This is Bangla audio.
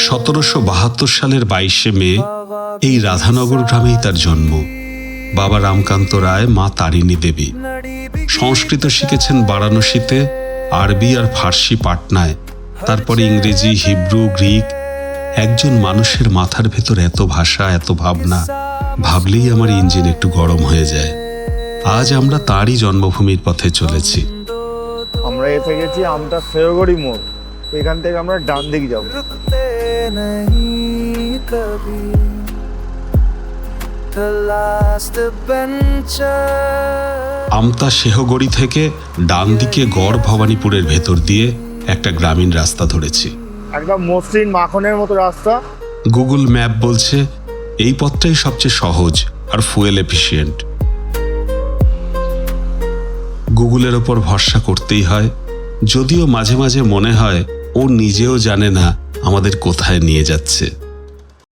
1772 সালের 22শে মে এই রাধানগর গ্রামেই তার জন্ম। বাবা রামকান্ত রায়, মা তারিণী দেবী। সংস্কৃত শিখেছেন বারাণসীতে, আরবি আর ফার্সি পাটনায়, তারপরে ইংরেজি, হিব্রু, গ্রিক। একজন মানুষের মাথার ভেতর এত ভাষা, এত ভাবনা, ভাবলেই আমার ইঞ্জিন একটু গরম হয়ে যায়। আজ আমরা তারই জন্মভূমির পথে চলেছি। আমরা এসে গেছি আমটা শেওগড়ি মোড়। এখান থেকে আমরা ডান দিকে যাব। আমতা শেহগড়ি থেকে ডান দিকে গড় ভবানীপুরের ভেতর দিয়ে একটা গ্রামীণ রাস্তা ধরেছি। একদম মসৃণ মাখনের মতো রাস্তা। গুগল ম্যাপ বলছে এই পথটাই সবচেয়ে সহজ আর ফুয়েল এফিশিয়েন্ট। গুগলের ওপর ভরসা করতেই হয়, যদিও মাঝে মাঝে মনে হয় ও নিজেও জানে না আমাদের কোথায় নিয়ে যাচ্ছে।